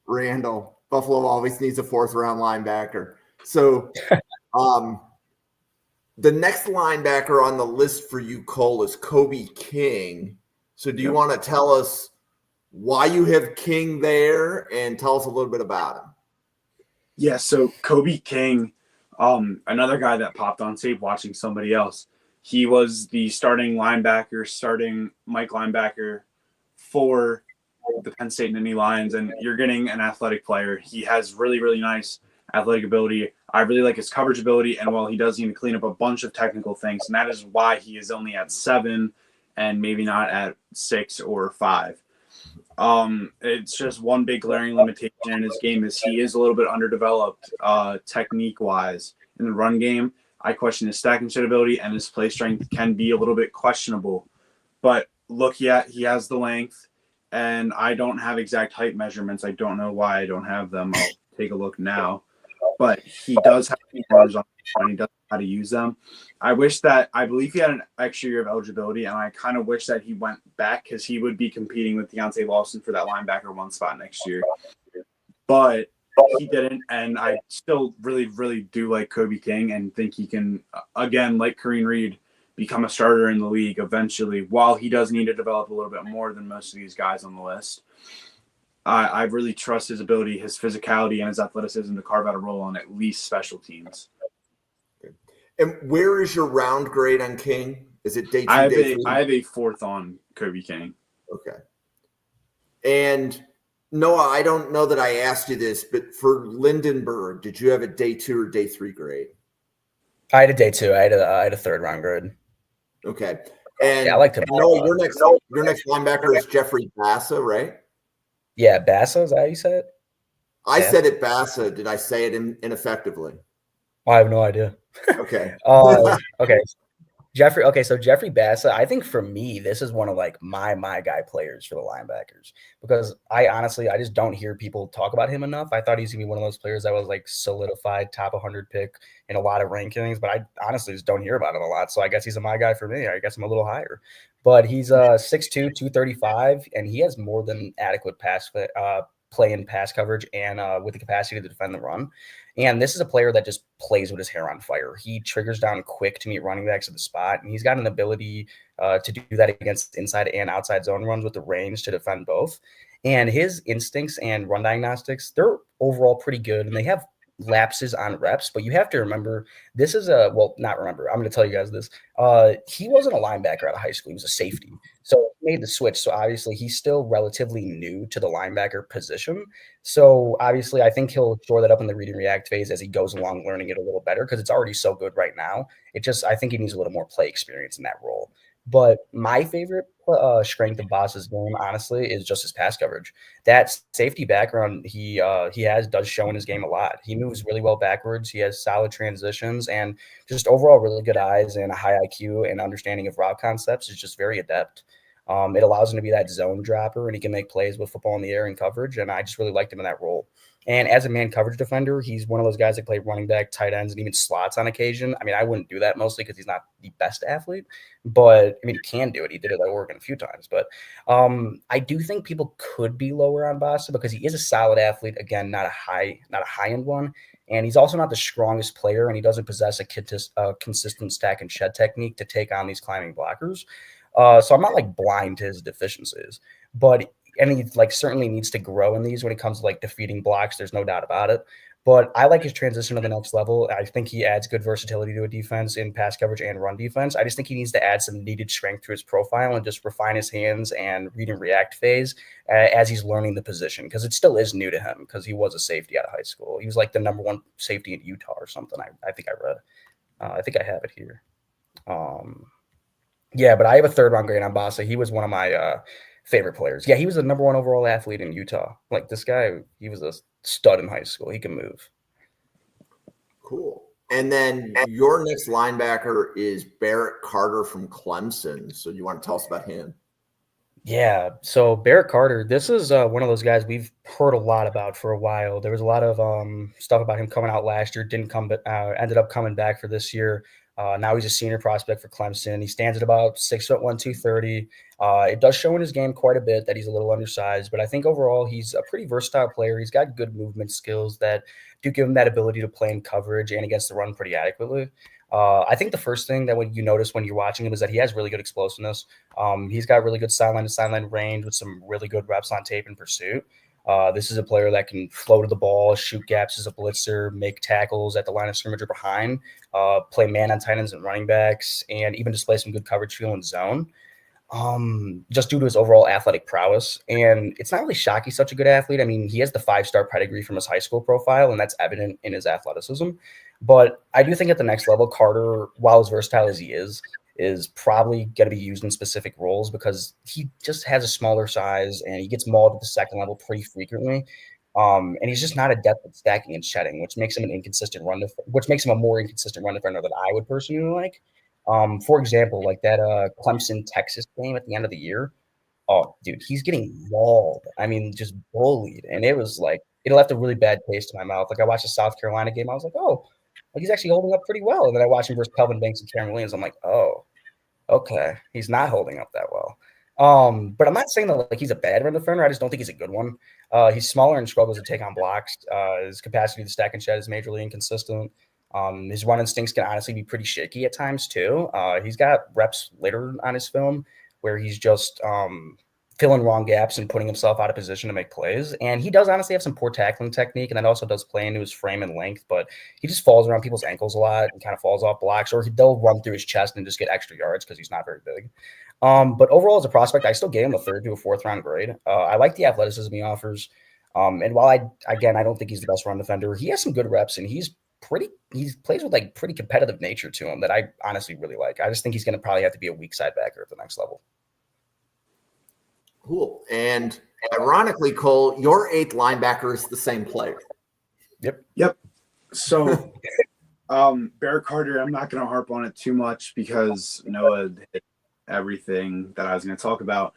Randall. Buffalo always needs a 4th-round linebacker. So the next linebacker on the list for you, Cole, is Kobe King. So do you want to tell us why you have King there and tell us a little bit about him? Yeah, so Kobe King, another guy that popped on tape watching somebody else. He was the starting Mike linebacker for the Penn State Nittany Lions, and you're getting an athletic player. He has really, really nice athletic ability. I really like his coverage ability, and while he does need to clean up a bunch of technical things, and that is why he is only at 7 and maybe not at 6 or 5. It's just one big glaring limitation in his game is he is a little bit underdeveloped technique-wise in the run game. I question his stack and shed ability, and his play strength can be a little bit questionable. But look, he has the length, and I don't have exact height measurements. I don't know why I don't have them. I'll take a look now. But he does have bars on and he does know how to use them. I believe he had an extra year of eligibility, and I kind of wish that he went back because he would be competing with Deontay Lawson for that linebacker 1 spot next year. But he didn't, and I still really, really do like Kobe King and think he can, again, like Karene Reid, become a starter in the league eventually, while he does need to develop a little bit more than most of these guys on the list. I really trust his ability, his physicality, and his athleticism to carve out a role on at least special teams. And where is your round grade on King? Is it day 2, day 3? I have a 4th on Kobe King. Okay. And Noah, I don't know that I asked you this, but for Lindenberg, did you have a day 2 or day 3 grade? I had a day 2. I had a 3rd-round grade. Okay. And I liked him. Noah, your next linebacker is Jeffery Bassa, right? Yeah, Bassa, is that how you said it? I Bassa? said it Bassa. Did I say it ineffectively? I have no idea. Okay. Okay. Jeffrey. Okay, so Jeffery Bassa, I think for me, this is one of like my guy players for the linebackers because I just don't hear people talk about him enough. I thought he's gonna be one of those players that was like solidified top 100 pick in a lot of rankings, but I honestly just don't hear about him a lot. So I guess he's a my guy for me. I guess I'm a little higher, but he's 6'2", 235, and he has more than adequate play and pass coverage and with the capacity to defend the run. And this is a player that just plays with his hair on fire. He triggers down quick to meet running backs at the spot, and he's got an ability to do that against inside and outside zone runs with the range to defend both. And his instincts and run diagnostics, they're overall pretty good, and they have lapses on reps, but you have to remember this is not remember. I'm going to tell you guys this. He wasn't a linebacker out of high school. He was a safety. So he made the switch. So obviously he's still relatively new to the linebacker position. So obviously, I think he'll shore that up in the read and react phase as he goes along, learning it a little better because it's already so good right now. I think he needs a little more play experience in that role. But my favorite strength of Boss's game, honestly, is just his pass coverage. That safety background he has does show in his game a lot. He moves really well backwards. He has solid transitions and just overall really good eyes and a high IQ and understanding of route concepts. Is just very adept. It allows him to be that zone dropper, and he can make plays with football in the air and coverage. And I just really liked him in that role. And as a man coverage defender, he's one of those guys that play running back, tight ends, and even slots on occasion. I mean, I wouldn't do that mostly because he's not the best athlete, but I mean, he can do it. He did it at Oregon a few times. But I do think people could be lower on Bassa because he is a solid athlete. Again, not a high end one. And he's also not the strongest player, and he doesn't possess a consistent stack and shed technique to take on these climbing blockers. So I'm not like blind to his deficiencies, but and he like certainly needs to grow in these when it comes to like defeating blocks. There's no doubt about it. But I like his transition to the next level. I think he adds good versatility to a defense in pass coverage and run defense. I just think he needs to add some needed strength to his profile and just refine his hands and read and react phase as he's learning the position because it still is new to him because he was a safety out of high school. He was like the number one safety in Utah or something. I think I read. I think I have it here. Yeah, but I have a third round grade on Bassa. He was one of my favorite players. Yeah, he was the number one overall athlete in Utah. Like this guy, he was a stud in high school. He can move. Cool. And then your next linebacker is Barrett Carter from Clemson. So you want to tell us about him? Yeah, so Barrett Carter, this is one of those guys we've heard a lot about for a while. There was a lot of stuff about him coming out last year, didn't come, but ended up coming back for this year. Now he's a senior prospect for Clemson. He stands at about 6'1", 230. It does show in his game quite a bit that he's a little undersized, but I think overall he's a pretty versatile player. He's got good movement skills that do give him that ability to play in coverage and against the run pretty adequately. I think the first thing that when you notice when you're watching him is that he has really good explosiveness. He's got really good sideline to sideline range with some really good reps on tape in pursuit. This is a player that can flow to the ball, shoot gaps as a blitzer, make tackles at the line of scrimmage or behind, play man on tight ends and running backs, and even display some good coverage feel in zone. Just due to his overall athletic prowess. And it's not really shocking he's such a good athlete. I mean, he has the 5-star pedigree from his high school profile, and that's evident in his athleticism. But I do think at the next level, Carter, while as versatile as he is probably going to be used in specific roles because he just has a smaller size and he gets mauled at the second level pretty frequently. And he's just not adept at stacking and shedding, which makes him which makes him a more inconsistent run defender than I would personally like. For example, like that Clemson Texas game at the end of the year. Oh, dude, he's getting mauled. I mean, just bullied, and it was like it left a really bad taste in my mouth. Like I watched the South Carolina game, I was like, oh, like he's actually holding up pretty well. And then I watched him versus Kelvin Banks and Karen Williams. I'm like, oh, okay, he's not holding up that well. But I'm not saying that like he's a bad run defender. I just don't think he's a good one. He's smaller and struggles to take on blocks. His capacity to stack and shed is majorly inconsistent. His run instincts can honestly be pretty shaky at times too. He's got reps later on his film where he's just filling wrong gaps and putting himself out of position to make plays. And he does honestly have some poor tackling technique, and that also does play into his frame and length, but he just falls around people's ankles a lot and kind of falls off blocks, or they'll run through his chest and just get extra yards because he's not very big. But overall, as a prospect, I still gave him a 3rd to a 4th round grade. I like the athleticism he offers. And while I don't think he's the best run defender, he has some good reps, and he plays with like pretty competitive nature to him that I honestly really like. I just think he's going to probably have to be a weak side backer at the next level. Cool. And ironically, Cole, your 8th linebacker is the same player. Yep. So, Barrett Carter, I'm not going to harp on it too much because Noah hit everything that I was going to talk about.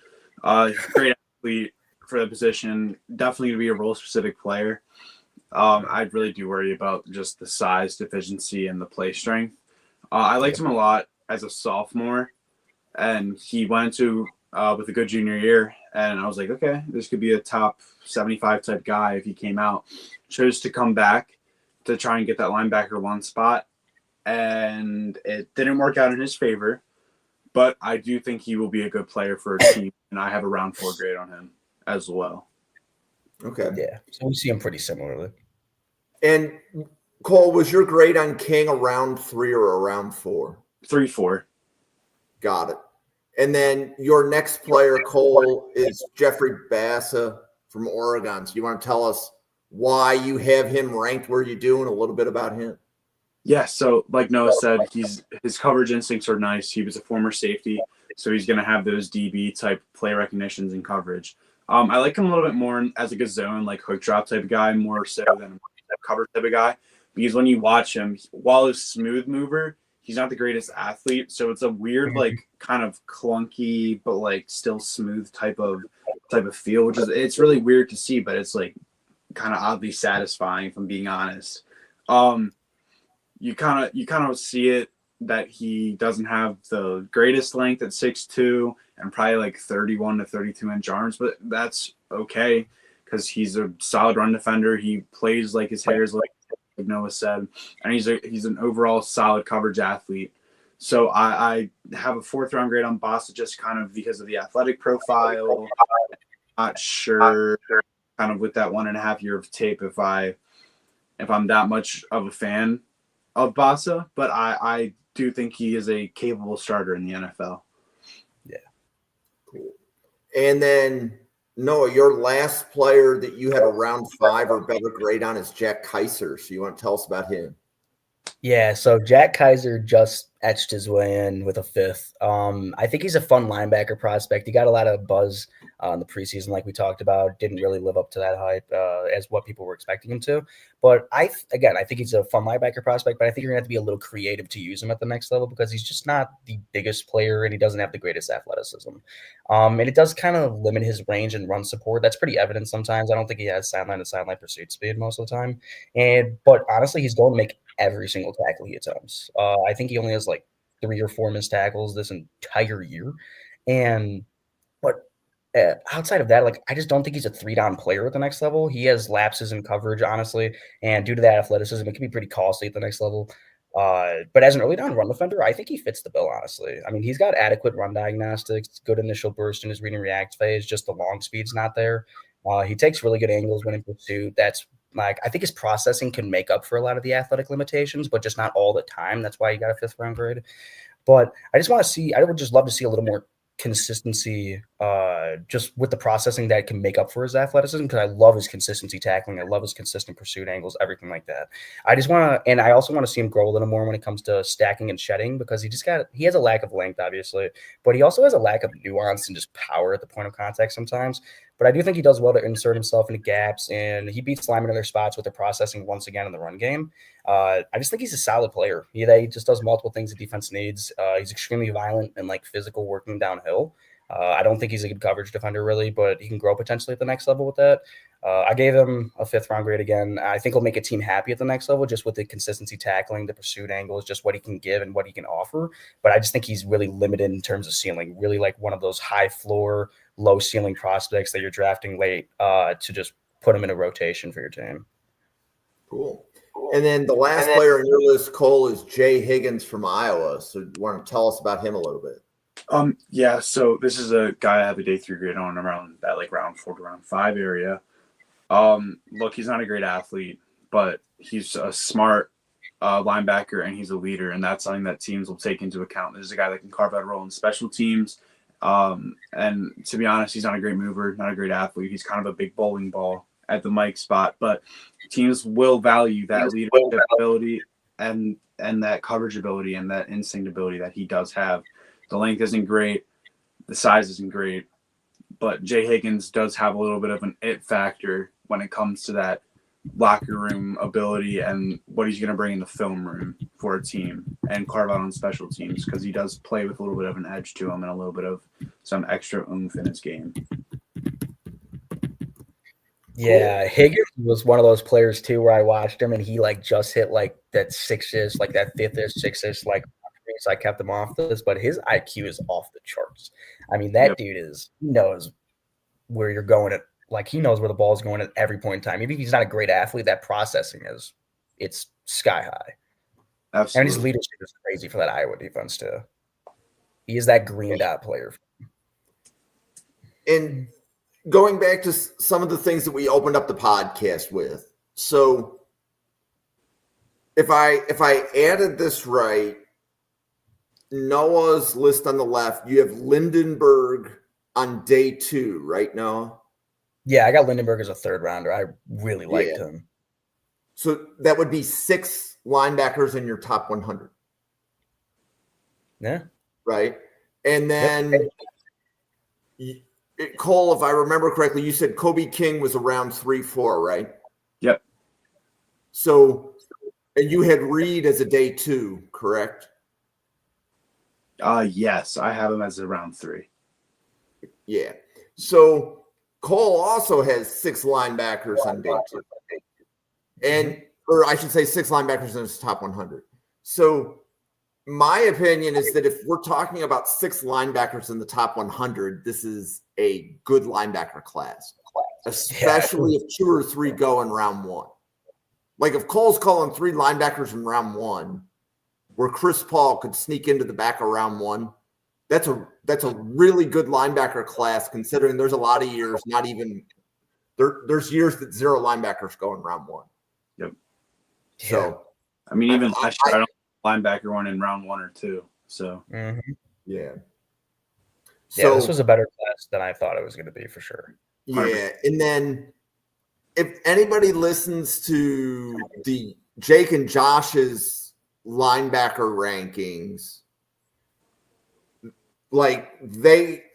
Great athlete for the position, definitely to be a role-specific player. I really do worry about just the size deficiency and the play strength. I liked him a lot as a sophomore, and he went to with a good junior year, and I was like, okay, this could be a top 75 type guy if he came out. Chose to come back to try and get that linebacker 1 spot, and it didn't work out in his favor, but I do think he will be a good player for a team, and I have a round 4 grade on him as well. Okay. Yeah. So we see him pretty similarly. And Cole, was your grade on King a round 3 or a round 4? 3-4. Got it. And then your next player, Cole, is Jeffery Bassa from Oregon. So you want to tell us why you have him ranked where you do and a little bit about him? Yeah, so like Noah said, his coverage instincts are nice. He was a former safety, so he's going to have those DB type play recognitions and coverage. I like him a little bit more as like a zone, like hook drop type of guy, more so than a cover type of guy. Because when you watch him, while he's a smooth mover, he's not the greatest athlete. So it's a weird, like kind of clunky, but like still smooth type of feel, which is it's really weird to see, but it's like kind of oddly satisfying, if I'm being honest. You kind of see it that he doesn't have the greatest length at 6'2" and probably like 31 to 32 inch arms, but that's okay because he's a solid run defender. He plays like his hair is like Noah said, and he's an overall solid coverage athlete. So I have a 4th round grade on Bassa just kind of because of the athletic profile. Not sure kind of with that 1.5 year of tape if I'm that much of a fan of Bassa, but I do think he is a capable starter in the NFL. Yeah. Cool. And then Noah, your last player that you had a round 5 or better grade on is Jack Kaiser. So you want to tell us about him? Yeah, so Jack Kaiser just etched his way in with a 5th. I think he's a fun linebacker prospect. He got a lot of buzz in the preseason, like we talked about. Didn't really live up to that hype as what people were expecting him to. But I think he's a fun linebacker prospect, but I think you're going to have to be a little creative to use him at the next level because he's just not the biggest player and he doesn't have the greatest athleticism. And it does kind of limit his range and run support. That's pretty evident sometimes. I don't think he has sideline to sideline pursuit speed most of the time. But honestly, he's going to make every single tackle he attempts. I think he only has like 3 or 4 missed tackles this entire year. But outside of that, like I just don't think he's a 3-down player at the next level. He has lapses in coverage, honestly, and due to that athleticism, it can be pretty costly at the next level. But as an early down run defender, I think he fits the bill, honestly. I mean, he's got adequate run diagnostics, good initial burst in his read and react phase, just the long speed's not there. He takes really good angles when in pursuit. That's like I think his processing can make up for a lot of the athletic limitations, but just not all the time. That's why he got a 5th round grade. But I would just love to see a little more consistency just with the processing that can make up for his athleticism because I love his consistency tackling. I love his consistent pursuit angles, everything like that. I also want to see him grow a little more when it comes to stacking and shedding because he has a lack of length, obviously, but he also has a lack of nuance and just power at the point of contact sometimes. But I do think he does well to insert himself into gaps, and he beats linemen in their spots with the processing once again in the run game. I just think he's a solid player. He just does multiple things the defense needs. He's extremely violent and like physical working downhill. I don't think he's a good coverage defender really, but he can grow potentially at the next level with that. I gave him a 5th round grade again. I think he'll make a team happy at the next level just with the consistency tackling, the pursuit angles, just what he can give and what he can offer. But I just think he's really limited in terms of ceiling, really like one of those high floor, low ceiling prospects that you're drafting late to just put him in a rotation for your team. Cool. And then the last player on your list, Cole, is Jay Higgins from Iowa. So you want to tell us about him a little bit? Yeah, so this is a guy I have a day 3 grade on around that like round 4 to round 5 area. Look, he's not a great athlete, but he's a smart linebacker and he's a leader, and that's something that teams will take into account. This is a guy that can carve out a role in special teams. And to be honest, he's not a great mover, not a great athlete. He's kind of a big bowling ball at the mic spot, but teams will value that leadership ability and that coverage ability and that instinct ability that he does have. The length isn't great. The size isn't great. But Jay Higgins does have a little bit of an it factor when it comes to that locker room ability and what he's going to bring in the film room for a team and carve out on special teams, because he does play with a little bit of an edge to him and a little bit of some extra oomph in his game. Yeah, cool. Higgins was one of those players too where I watched him and he like just hit like that sixes, like that fifth-ish, sixth-ish, like I kept him off this, but his IQ is off the charts. I mean, that dude he knows where you're going at, like he knows where the ball is going at every point in time. Even if he's not a great athlete, that processing it's sky high. Absolutely. And his leadership is crazy for that Iowa defense too. He is that green dot player. And going back to some of the things that we opened up the podcast with. So if I added this right, Noah's list on the left, you have Lindenberg on day 2, right, Noah? Yeah, I got Lindenberg as a third rounder. I really liked him. So that would be 6 linebackers in your top 100. Yeah. Right? And then Cole, if I remember correctly, you said Kobe King was around 3-4, right? Yep. So, and you had Reid as a day 2, correct? Yes, I have him as a round 3. Yeah. So Cole also has 6 linebackers on day 2. And, or I should say 6 linebackers in his top 100. So my opinion is that if we're talking about 6 linebackers in the top 100, this is a good linebacker class, especially if 2 or 3 go in round 1. Like if Cole's calling 3 linebackers in round 1, where Chris Paul could sneak into the back of round 1, that's a really good linebacker class, considering there's a lot of years, not even there's years that 0 linebackers go in round 1. Yep. So I mean, even last year, I don't linebacker one in round 1 or 2. So yeah. So this was a better class than I thought it was going to be for sure. 100%. Yeah, and then if anybody listens to the Jake and Josh's linebacker rankings, like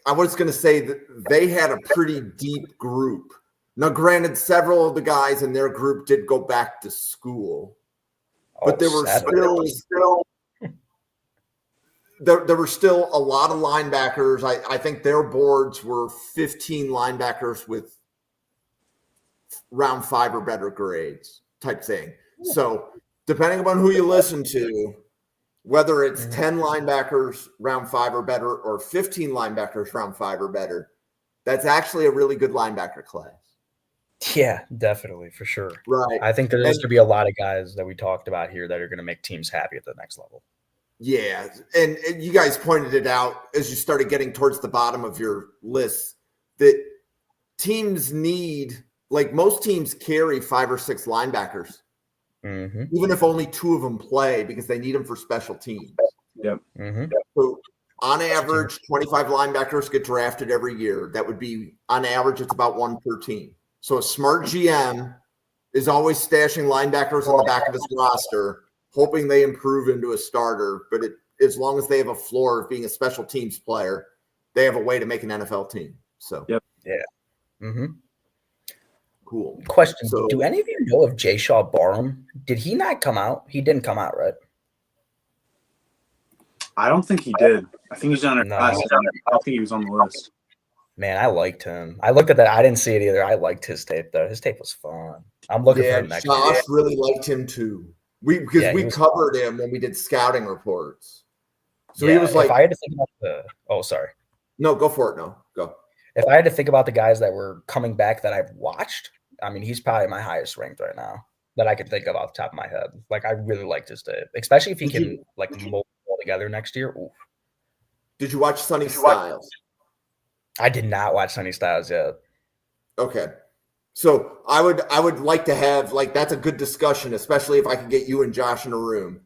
I was going to say that they had a pretty deep group. Now, granted, several of the guys in their group did go back to school, but there were there were still a lot of linebackers. I think their boards were 15 linebackers with round 5 or better grades type thing. So depending upon who you listen to, whether it's 10 linebackers round 5 or better or 15 linebackers round 5 or better, that's actually a really good linebacker class. Yeah, definitely, for sure. Right. I think there's going to be a lot of guys that we talked about here that are going to make teams happy at the next level. Yeah, and you guys pointed it out as you started getting towards the bottom of your list that teams need, like most teams carry 5 or 6 linebackers, even if only 2 of them play, because they need them for special teams. Yep. So on average, 25 linebackers get drafted every year. That would be, on average, it's about 1 per team. So a smart GM is always stashing linebackers on the back of his roster, hoping they improve into a starter. But as long as they have a floor of being a special teams player, they have a way to make an NFL team. So, Cool. Question. So, do any of you know of J. Shaw Barham? Did he not come out? He didn't come out, right? I don't think he did. I think he's on a class. I don't think he was on the list. Man, I liked him. I looked at that. I didn't see it either. I liked his tape, though. His tape was fun. I'm looking for him next year. Josh really liked him, too. We covered him when we did scouting reports. So he was like, if I had to think about sorry. No, go for it. No, go. If I had to think about the guys that were coming back that I've watched, I mean, he's probably my highest ranked right now that I could think of off the top of my head. Like, I really liked his tape, especially if he can mold it all together next year. Oof. Did you watch Sonny Styles? I did not watch Sonny Styles yet. Okay. So I would like to have, like, that's a good discussion, especially if I could get you and Josh in a room.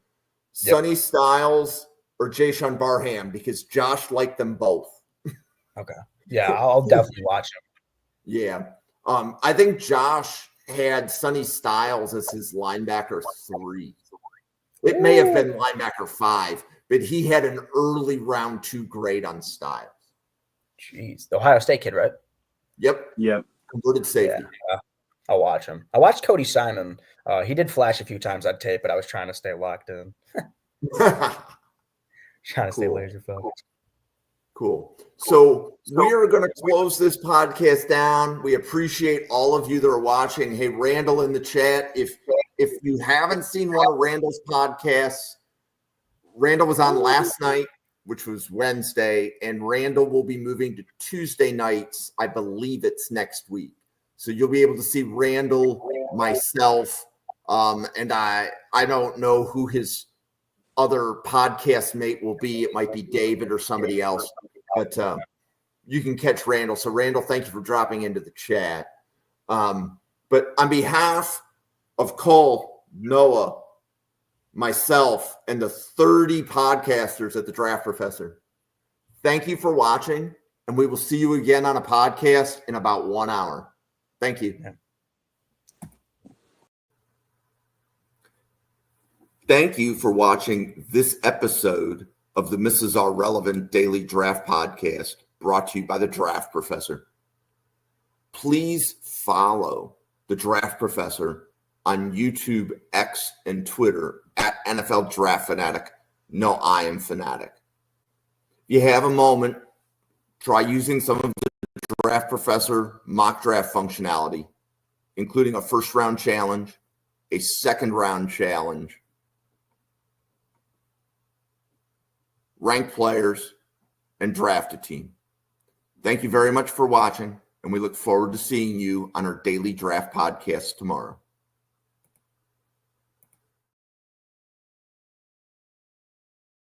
Yep. Sonny Styles or Jason Barham, because Josh liked them both. Okay. Yeah, I'll definitely watch them. Yeah. I think Josh had Sonny Styles as his linebacker 3. It may have been linebacker 5, but he had an early round 2 grade on Styles. Jeez. The Ohio State kid, right? Yep. Converted safety. Yeah, I'll watch him. I watched Cody Simon. He did flash a few times on tape, but I was trying to stay locked in. Trying to stay laser focused. Cool. So we are going to close this podcast down. We appreciate all of you that are watching. Hey, Randall in the chat, if you haven't seen one of Randall's podcasts, Randall was on last night, which was Wednesday, and Randall will be moving to Tuesday nights. I believe it's next week. So you'll be able to see Randall, myself, and I don't know who his other podcast mate will be. It might be David or somebody else, but you can catch Randall. So Randall, thank you for dropping into the chat. But on behalf of Cole, Noah, myself, and the 30 podcasters at the Draft Professor, thank you for watching, and we will see you again on a podcast in about 1 hour. Thank you. Yeah. Thank you for watching this episode of the Mrs. R Relevant Daily Draft Podcast, brought to you by the Draft Professor. Please follow the Draft Professor on YouTube, X, and Twitter at NFL Draft Fanatic. No, I am Fanatic. If you have a moment, try using some of the Draft Professor mock draft functionality, including a first-round challenge, a second-round challenge, ranked players, and draft a team. Thank you very much for watching, and we look forward to seeing you on our daily draft podcast tomorrow.